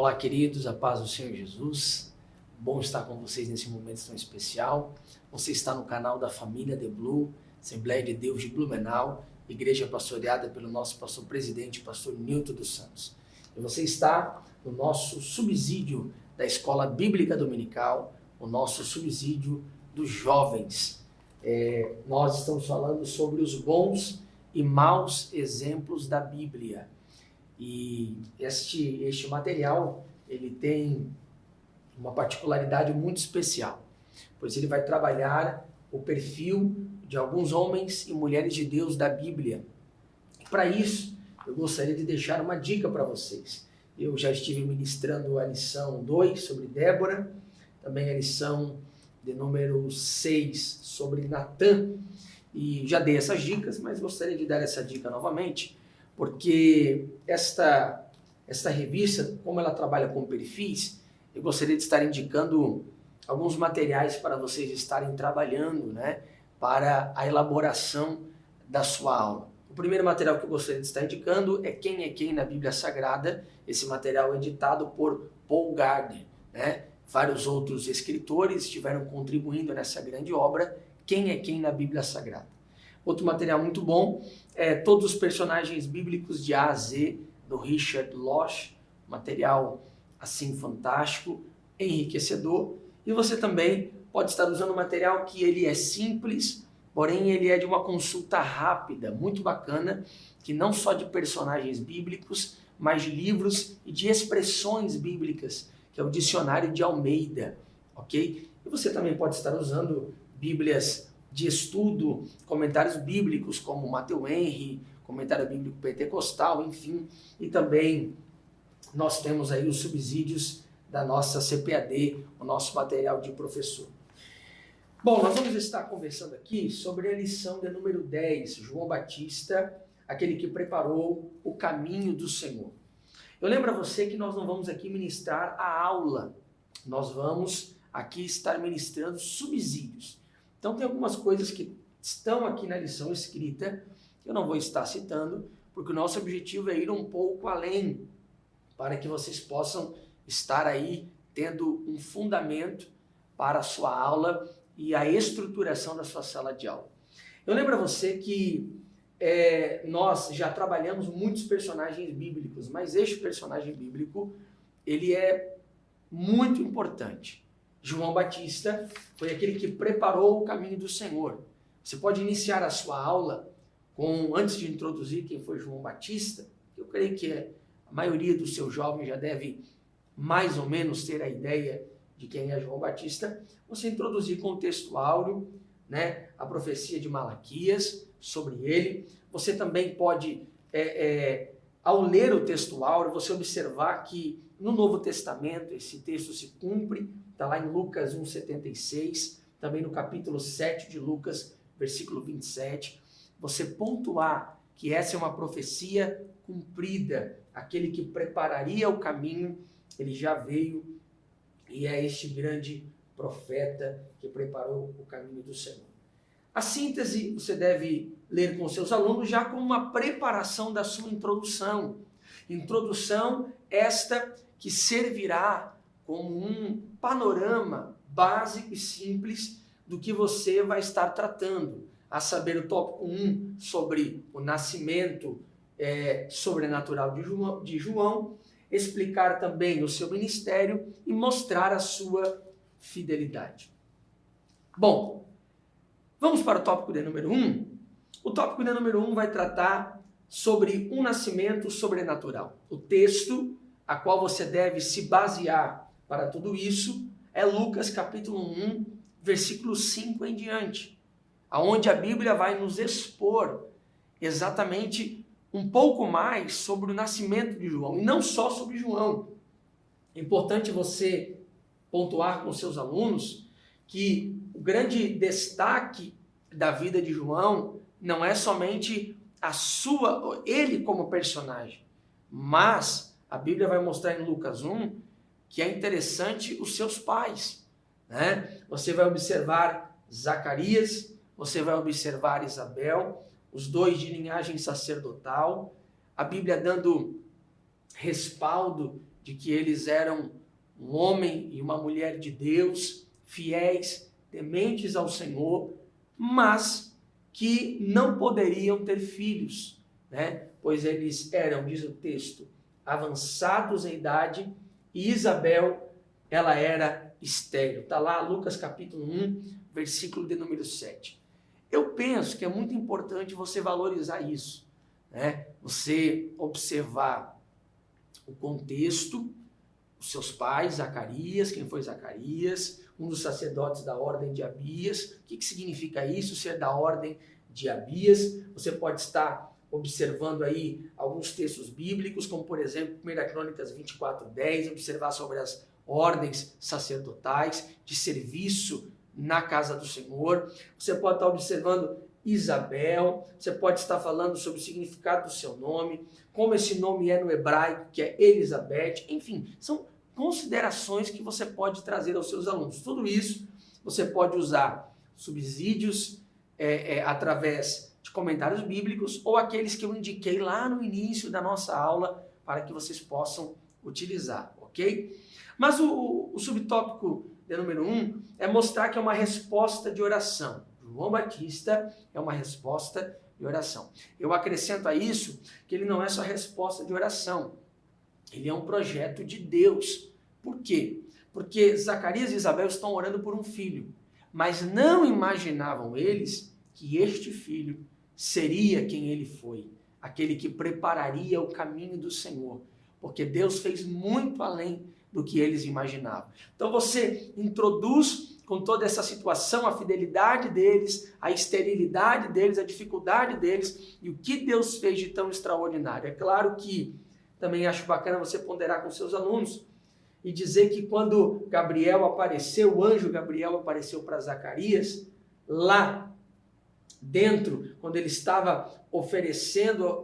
Olá, queridos, a paz do Senhor Jesus. Bom estar com vocês nesse momento tão especial. Você está no canal da Família The Blue, Assembleia de Deus de Blumenau, igreja pastoreada pelo nosso pastor presidente, pastor Nilton dos Santos. E você está no nosso subsídio da Escola Bíblica Dominical, o nosso subsídio dos jovens. Nós estamos falando sobre os bons e maus exemplos da Bíblia. E este material, ele tem uma particularidade muito especial, pois ele vai trabalhar o perfil de alguns homens e mulheres de Deus da Bíblia. Para isso, eu gostaria de deixar uma dica para vocês. Eu já estive ministrando a lição 2 sobre Débora, também a lição de número 6 sobre Natã, e já dei essas dicas, mas gostaria de dar essa dica novamente, porque esta revista, como ela trabalha com perfis, eu gostaria de estar indicando alguns materiais para vocês estarem trabalhando, para a elaboração da sua aula. O primeiro material que eu gostaria de estar indicando é Quem na Bíblia Sagrada. Esse material é editado por Paul Gardner, Vários outros escritores estiveram contribuindo nessa grande obra, Quem na Bíblia Sagrada. Outro material muito bom é Todos os Personagens Bíblicos de A a Z, do Richard Losch, material assim fantástico, enriquecedor. E você também pode estar usando um material que ele é simples, porém ele é de uma consulta rápida, muito bacana, que não só de personagens bíblicos, mas de livros e de expressões bíblicas, que é o Dicionário de Almeida, ok? E você também pode estar usando bíblias de estudo, comentários bíblicos como Matthew Henry, comentário bíblico pentecostal, enfim. E também nós temos aí os subsídios da nossa CPAD, o nosso material de professor. Bom, nós vamos estar conversando aqui sobre a lição de número 10, João Batista, aquele que preparou o caminho do Senhor. Eu lembro a você que nós não vamos aqui ministrar a aula, nós vamos aqui estar ministrando subsídios. Então tem algumas coisas que estão aqui na lição escrita, eu não vou estar citando, porque o nosso objetivo é ir um pouco além, para que vocês possam estar aí tendo um fundamento para a sua aula e a estruturação da sua sala de aula. Eu lembro a você que nós já trabalhamos muitos personagens bíblicos, mas este personagem bíblico, ele é muito importante. João Batista foi aquele que preparou o caminho do Senhor. Você pode iniciar a sua aula antes de introduzir quem foi João Batista. Eu creio que a maioria dos seus jovens já deve mais ou menos ter a ideia de quem é João Batista. Você introduzir com o texto áureo, a profecia de Malaquias sobre ele. Você também pode, ao ler o texto áureo, você observar que no Novo Testamento esse texto se cumpre. Está lá em Lucas 1,76, também no capítulo 7 de Lucas, versículo 27. Você pontuar que essa é uma profecia cumprida, aquele que prepararia o caminho, ele já veio e é este grande profeta que preparou o caminho do Senhor. A síntese você deve ler com seus alunos já como uma preparação da sua introdução. Introdução esta que servirá como um panorama básico e simples do que você vai estar tratando, a saber o tópico 1 sobre o nascimento sobrenatural de João, explicar também o seu ministério e mostrar a sua fidelidade. Bom, vamos para o tópico de número 1. O tópico de número 1 vai tratar sobre um nascimento sobrenatural. O texto a qual você deve se basear para tudo isso é Lucas capítulo 1, versículo 5 em diante, onde a Bíblia vai nos expor exatamente um pouco mais sobre o nascimento de João, e não só sobre João. É importante você pontuar com seus alunos que o grande destaque da vida de João não é somente ele como personagem, mas a Bíblia vai mostrar em Lucas 1 que é interessante os seus pais. Você vai observar Zacarias, você vai observar Isabel, os dois de linhagem sacerdotal, a Bíblia dando respaldo de que eles eram um homem e uma mulher de Deus, fiéis, tementes ao Senhor, mas que não poderiam ter filhos, né? Pois eles eram, diz o texto, avançados em idade, e Isabel, ela era estéril. Está lá Lucas capítulo 1, versículo de número 7. Eu penso que é muito importante você valorizar isso, né? Você observar o contexto, os seus pais, Zacarias, quem foi Zacarias, um dos sacerdotes da ordem de Abias. O que significa isso, ser da ordem de Abias? Você pode estar observando aí alguns textos bíblicos, como por exemplo, 1 Crônicas 24:10, observar sobre as ordens sacerdotais de serviço na casa do Senhor. Você pode estar observando Isabel, você pode estar falando sobre o significado do seu nome, como esse nome é no hebraico, que é Elizabeth. Enfim, são considerações que você pode trazer aos seus alunos. Tudo isso você pode usar subsídios através de comentários bíblicos ou aqueles que eu indiquei lá no início da nossa aula para que vocês possam utilizar, ok? Mas o subtópico de número 1 é mostrar que é uma resposta de oração. João Batista é uma resposta de oração. Eu acrescento a isso que ele não é só resposta de oração, ele é um projeto de Deus. Por quê? Porque Zacarias e Isabel estão orando por um filho, mas não imaginavam eles que este filho seria quem ele foi, aquele que prepararia o caminho do Senhor, porque Deus fez muito além do que eles imaginavam. Então você introduz com toda essa situação a fidelidade deles, a esterilidade deles, a dificuldade deles e o que Deus fez de tão extraordinário. É claro que também acho bacana você ponderar com seus alunos e dizer que quando Gabriel apareceu, o anjo Gabriel apareceu para Zacarias, lá dentro, quando ele estava oferecendo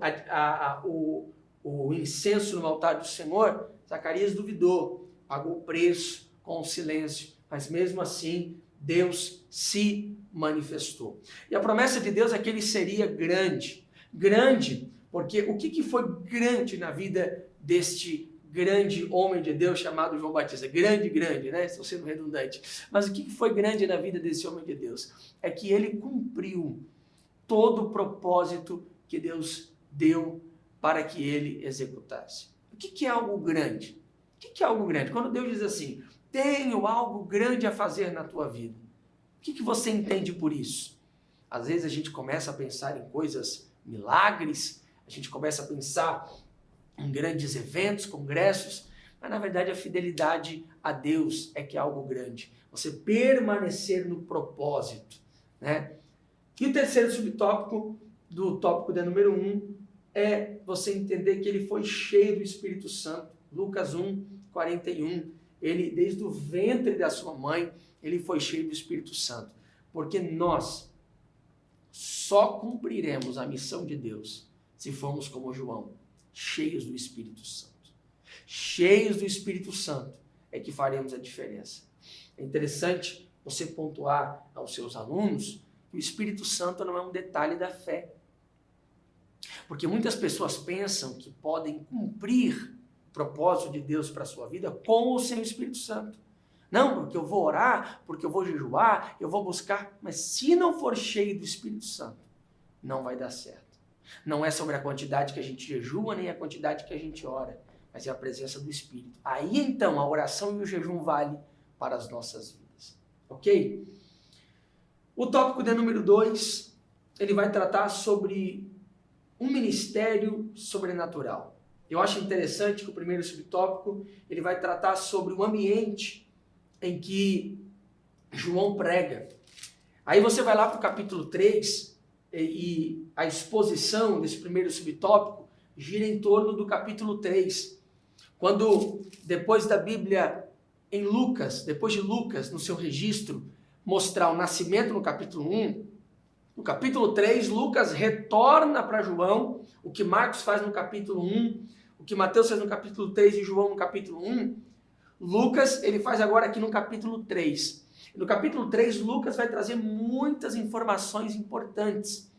o incenso no altar do Senhor, Zacarias duvidou, pagou o preço com o silêncio, mas mesmo assim Deus se manifestou. E a promessa de Deus é que ele seria grande, grande, porque o que foi grande na vida deste grande homem de Deus chamado João Batista? Grande, né? Estou sendo redundante. Mas o que foi grande na vida desse homem de Deus? É que ele cumpriu todo o propósito que Deus deu para que ele executasse. O que é algo grande? O que é algo grande? Quando Deus diz assim, tenho algo grande a fazer na tua vida, o que você entende por isso? Às vezes a gente começa a pensar em coisas, milagres, a gente começa a pensar em grandes eventos, congressos, mas na verdade a fidelidade a Deus é que é algo grande. Você permanecer no propósito, né? E o terceiro subtópico do tópico de número 1 é você entender que ele foi cheio do Espírito Santo. Lucas 1:41, ele desde o ventre da sua mãe, ele foi cheio do Espírito Santo. Porque nós só cumpriremos a missão de Deus se formos como João, cheios do Espírito Santo. Cheios do Espírito Santo é que faremos a diferença. É interessante você pontuar aos seus alunos que o Espírito Santo não é um detalhe da fé. Porque muitas pessoas pensam que podem cumprir o propósito de Deus para a sua vida com ou sem o Espírito Santo. Não, porque eu vou orar, porque eu vou jejuar, eu vou buscar. Mas se não for cheio do Espírito Santo, não vai dar certo. Não é sobre a quantidade que a gente jejua, nem a quantidade que a gente ora, mas é a presença do Espírito. Aí então a oração e o jejum vale para as nossas vidas. Ok? O tópico de número 2, ele vai tratar sobre um ministério sobrenatural. Eu acho interessante que o primeiro subtópico, ele vai tratar sobre o ambiente em que João prega. Aí você vai lá para o capítulo 3 e a exposição desse primeiro subtópico gira em torno do capítulo 3. Quando, depois da Bíblia em Lucas, depois de Lucas, no seu registro, mostrar o nascimento no capítulo 1, no capítulo 3, Lucas retorna para João, o que Marcos faz no capítulo 1, o que Mateus faz no capítulo 3 e João no capítulo 1, Lucas ele faz agora aqui no capítulo 3. No capítulo 3, Lucas vai trazer muitas informações importantes.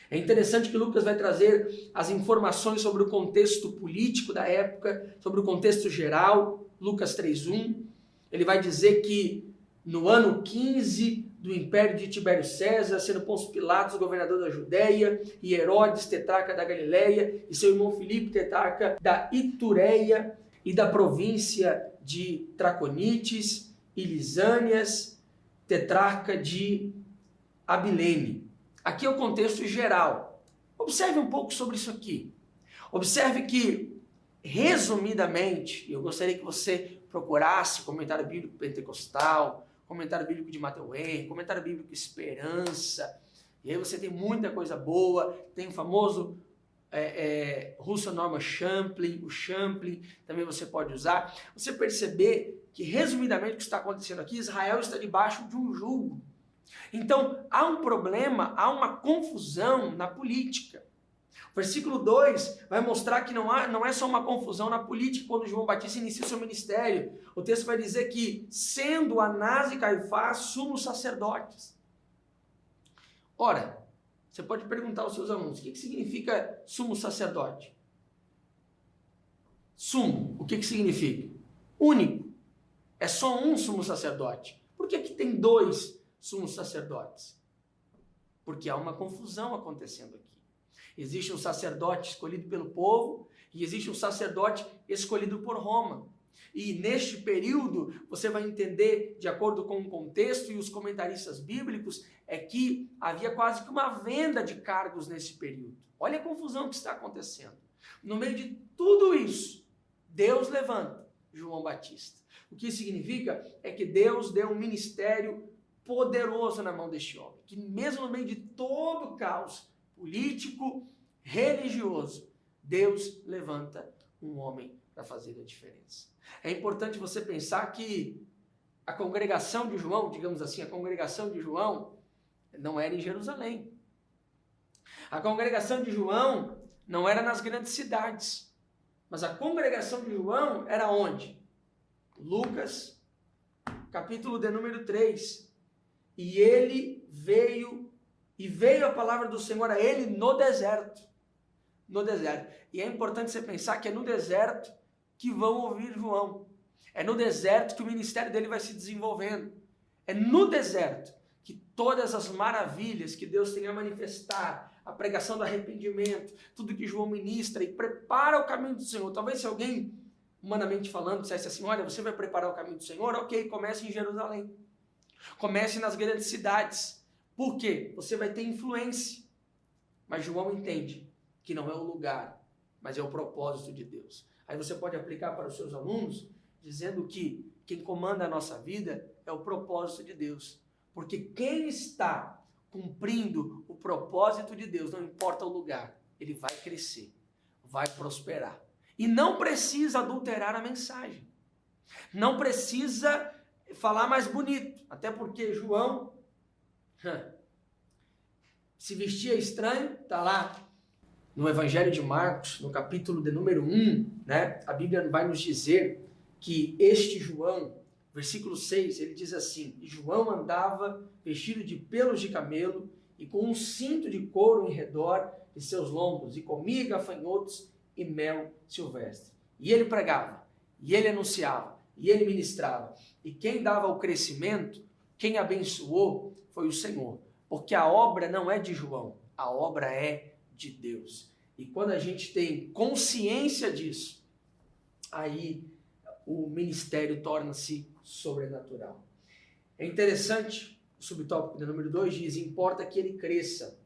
É interessante que Lucas vai trazer as informações sobre o contexto político da época, sobre o contexto geral. Lucas 3:1, ele vai dizer que no ano 15 do império de Tibério César, sendo Pôncio Pilatos governador da Judéia, e Herodes, tetrarca da Galileia, e seu irmão Filipe, tetrarca da Itureia e da província de Traconites e Lisânias, tetrarca de Abilene. Aqui é o contexto geral. Observe um pouco sobre isso aqui. Observe que, resumidamente, eu gostaria que você procurasse comentário bíblico pentecostal, comentário bíblico de Matthew Henry, comentário bíblico Esperança, e aí você tem muita coisa boa, tem o famoso Russell Norman Champlin, o Champlin, também você pode usar. Você perceber que, resumidamente, o que está acontecendo aqui, Israel está debaixo de um jugo. Então, há um problema, há uma confusão na política. O versículo 2 vai mostrar que não é só uma confusão na política quando João Batista inicia o seu ministério. O texto vai dizer que, sendo Anás e Caifás sumos sacerdotes. Ora, você pode perguntar aos seus alunos, o que significa sumo sacerdote? Sumo, o que significa? Único. É só um sumo sacerdote. Por que tem dois sumos sacerdotes? Porque há uma confusão acontecendo aqui. Existe um sacerdote escolhido pelo povo e existe um sacerdote escolhido por Roma. E neste período, você vai entender, de acordo com o contexto e os comentaristas bíblicos, é que havia quase que uma venda de cargos nesse período. Olha a confusão que está acontecendo. No meio de tudo isso, Deus levanta João Batista. O que significa é que Deus deu um ministério poderoso na mão deste homem, que mesmo no meio de todo o caos político, religioso, Deus levanta um homem para fazer a diferença. É importante você pensar que a congregação de João, digamos assim, a congregação de João não era em Jerusalém. A congregação de João não era nas grandes cidades, mas a congregação de João era onde? Lucas, capítulo de número 3. E ele veio a palavra do Senhor a ele no deserto. No deserto. E é importante você pensar que é no deserto que vão ouvir João. É no deserto que o ministério dele vai se desenvolvendo. É no deserto que todas as maravilhas que Deus tem a manifestar, a pregação do arrependimento, tudo que João ministra e prepara o caminho do Senhor. Talvez se alguém, humanamente falando, dissesse assim, olha, você vai preparar o caminho do Senhor? Ok, comece em Jerusalém. Comece nas grandes cidades. Por quê? Você vai ter influência. Mas João entende que não é o lugar, mas é o propósito de Deus. Aí você pode aplicar para os seus alunos, dizendo que quem comanda a nossa vida é o propósito de Deus. Porque quem está cumprindo o propósito de Deus, não importa o lugar, ele vai crescer, vai prosperar. E não precisa adulterar a mensagem. Não precisa falar mais bonito. Até porque João se vestia estranho, está lá no Evangelho de Marcos, no capítulo de número 1, né? A Bíblia vai nos dizer que este João, versículo 6, ele diz assim, João andava vestido de pelos de camelo e com um cinto de couro em redor de seus lombos e comia gafanhotos e mel silvestre. E ele pregava, e ele anunciava, e ele ministrava. E quem dava o crescimento, quem abençoou foi o Senhor. Porque a obra não é de João, a obra é de Deus. E quando a gente tem consciência disso, aí o ministério torna-se sobrenatural. É interessante, o subtópico de número 2 diz, importa que ele cresça.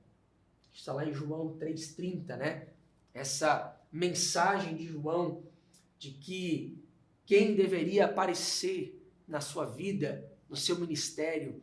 Está lá em João 3,30, né? Essa mensagem de João de que quem deveria aparecer na sua vida, no seu ministério,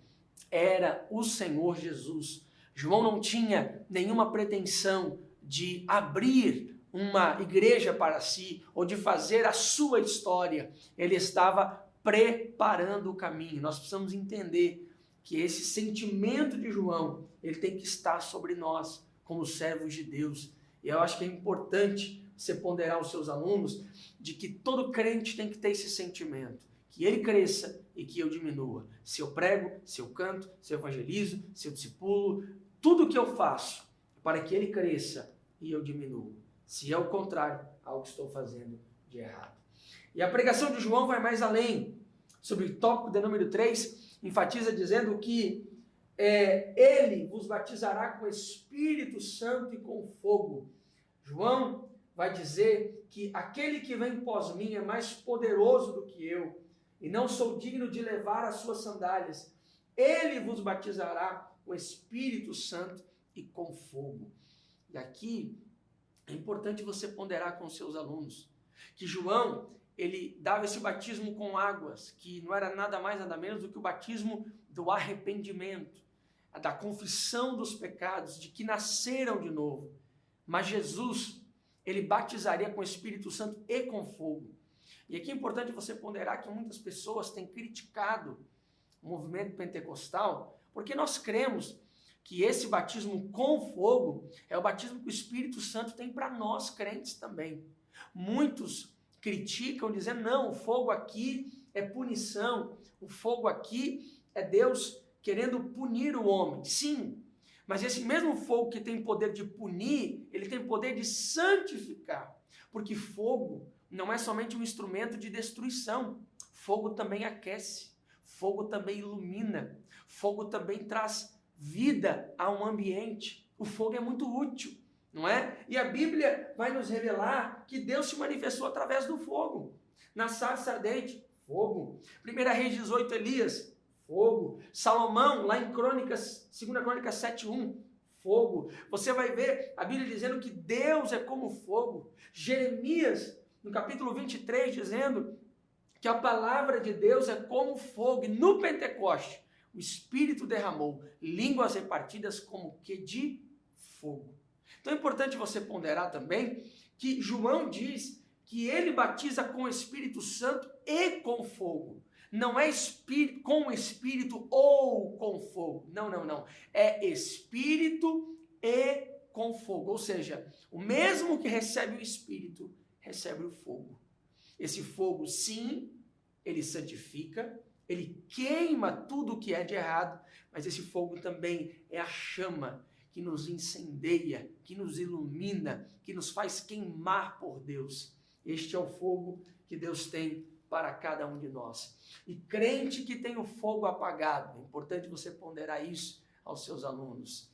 era o Senhor Jesus. João não tinha nenhuma pretensão de abrir uma igreja para si ou de fazer a sua história. Ele estava preparando o caminho. Nós precisamos entender que esse sentimento de João, ele tem que estar sobre nós como servos de Deus. E eu acho que é importante você ponderar aos seus alunos de que todo crente tem que ter esse sentimento, que ele cresça e que eu diminua. Se eu prego, se eu canto, se eu evangelizo, se eu discipulo, tudo que eu faço para que ele cresça e eu diminua. Se é o contrário, algo estou fazendo de errado. E a pregação de João vai mais além. Sobre o tópico de número 3, enfatiza dizendo que ele vos batizará com o Espírito Santo e com fogo. João vai dizer que aquele que vem pós mim é mais poderoso do que eu, e não sou digno de levar as suas sandálias. Ele vos batizará com o Espírito Santo e com fogo. E aqui é importante você ponderar com os seus alunos que João, ele dava esse batismo com águas, que não era nada mais nada menos do que o batismo do arrependimento, da confissão dos pecados, de que nasceram de novo. Mas Jesus, ele batizaria com o Espírito Santo e com fogo. E aqui é importante você ponderar que muitas pessoas têm criticado o movimento pentecostal, porque nós cremos que esse batismo com fogo é o batismo que o Espírito Santo tem para nós crentes também. Muitos criticam dizendo, não, o fogo aqui é punição, o fogo aqui é Deus querendo punir o homem. Sim, mas esse mesmo fogo que tem poder de punir, ele tem poder de santificar, porque fogo não é somente um instrumento de destruição, fogo também aquece, fogo também ilumina, fogo também traz vida a um ambiente. O fogo é muito útil, não é? E a Bíblia vai nos revelar que Deus se manifestou através do fogo. Na sarça ardente, fogo. 1 Reis 18, Elias, fogo. Salomão, lá em Crônicas, 2 Crônicas 7:1, fogo. Você vai ver a Bíblia dizendo que Deus é como fogo. Jeremias, no capítulo 23, dizendo que a palavra de Deus é como fogo. E no Pentecoste, o Espírito derramou línguas repartidas como que de fogo. Então é importante você ponderar também que João diz que ele batiza com o Espírito Santo e com fogo. Não é espírito, com o Espírito ou com fogo. Não. É Espírito e com fogo. Ou seja, o mesmo que recebe o Espírito, recebe o fogo. Esse fogo, sim, ele santifica, ele queima tudo o que é de errado, mas esse fogo também é a chama que nos incendeia, que nos ilumina, que nos faz queimar por Deus. Este é o fogo que Deus tem para cada um de nós. E crente que tem o fogo apagado, é importante você ponderar isso aos seus alunos.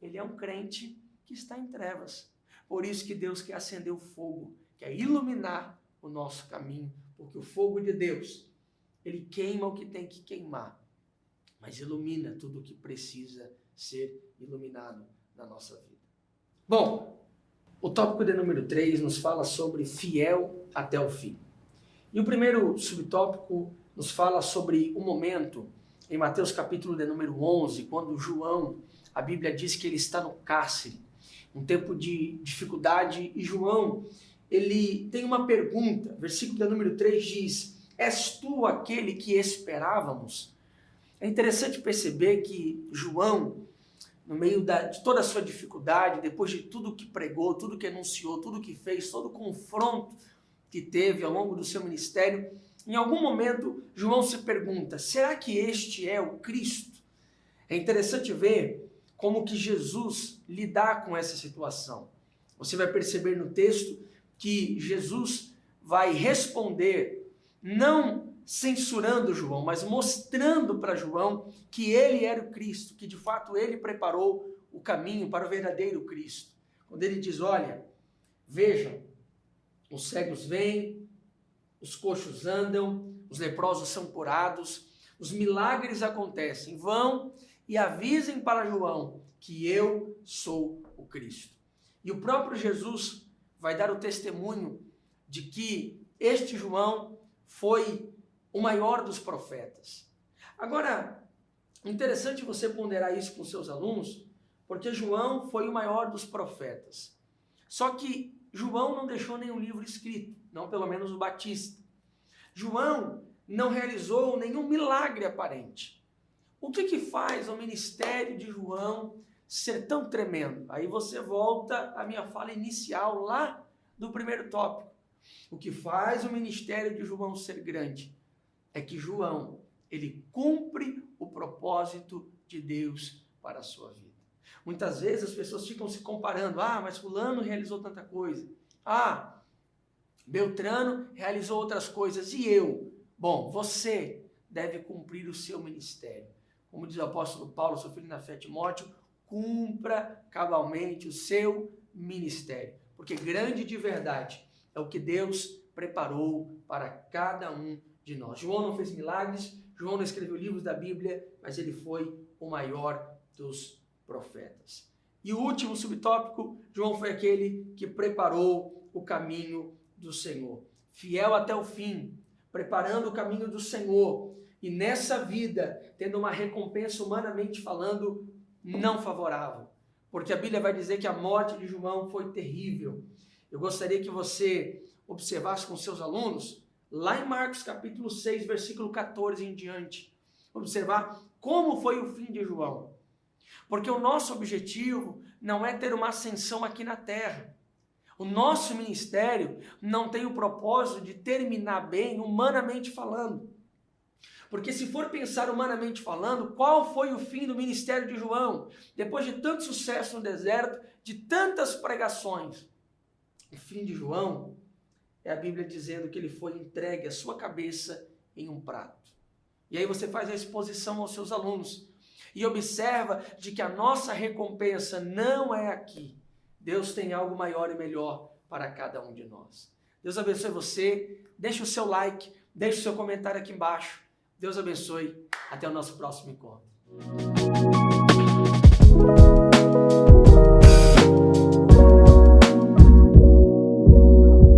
Ele é um crente que está em trevas. Por isso que Deus quer acender o fogo, quer iluminar o nosso caminho, porque o fogo de Deus, ele queima o que tem que queimar, mas ilumina tudo o que precisa ser iluminado na nossa vida. Bom, o tópico de número 3 nos fala sobre fiel até o fim. E o primeiro subtópico nos fala sobre o momento, em Mateus capítulo de número 11, quando João, a Bíblia diz que ele está no cárcere, um tempo de dificuldade, e João, ele tem uma pergunta, versículo de número 3 diz, és tu aquele que esperávamos? É interessante perceber que João, no meio de toda a sua dificuldade, depois de tudo que pregou, tudo que anunciou, tudo que fez, todo o confronto que teve ao longo do seu ministério, em algum momento João se pergunta, será que este é o Cristo? É interessante ver como que Jesus lidar com essa situação. Você vai perceber no texto que Jesus vai responder, não censurando João, mas mostrando para João que ele era o Cristo, que de fato ele preparou o caminho para o verdadeiro Cristo. Quando ele diz, olha, vejam, os cegos vêm, os coxos andam, os leprosos são curados, os milagres acontecem, vão e avisem para João que eu sou o Cristo. E o próprio Jesus vai dar o testemunho de que este João foi o maior dos profetas. Agora, interessante você ponderar isso com seus alunos, porque João foi o maior dos profetas. Só que João não deixou nenhum livro escrito, não pelo menos o Batista. João não realizou nenhum milagre aparente. O que faz o ministério de João ser tão tremendo? Aí você volta à minha fala inicial lá do primeiro tópico. O que faz o ministério de João ser grande é que João, ele cumpre o propósito de Deus para a sua vida. Muitas vezes as pessoas ficam se comparando. Mas fulano realizou tanta coisa. Beltrano realizou outras coisas. E eu? Bom, você deve cumprir o seu ministério. Como diz o apóstolo Paulo, seu filho na fé, Timóteo, cumpra cabalmente o seu ministério. Porque grande de verdade é o que Deus preparou para cada um de nós. João não fez milagres, João não escreveu livros da Bíblia, mas ele foi o maior dos profetas. E o último subtópico, João foi aquele que preparou o caminho do Senhor. Fiel até o fim, preparando o caminho do Senhor. E nessa vida, tendo uma recompensa humanamente falando, não favorável. Porque a Bíblia vai dizer que a morte de João foi terrível. Eu gostaria que você observasse com seus alunos, lá em Marcos capítulo 6, versículo 14 em diante. Observar como foi o fim de João. Porque o nosso objetivo não é ter uma ascensão aqui na terra. O nosso ministério não tem o propósito de terminar bem, humanamente falando. Porque se for pensar humanamente falando, qual foi o fim do ministério de João? Depois de tanto sucesso no deserto, de tantas pregações, o fim de João é a Bíblia dizendo que ele foi entregue a sua cabeça em um prato. E aí você faz a exposição aos seus alunos e observa de que a nossa recompensa não é aqui. Deus tem algo maior e melhor para cada um de nós. Deus abençoe você. Deixe o seu like, deixe o seu comentário aqui embaixo. Deus abençoe. Até o nosso próximo encontro.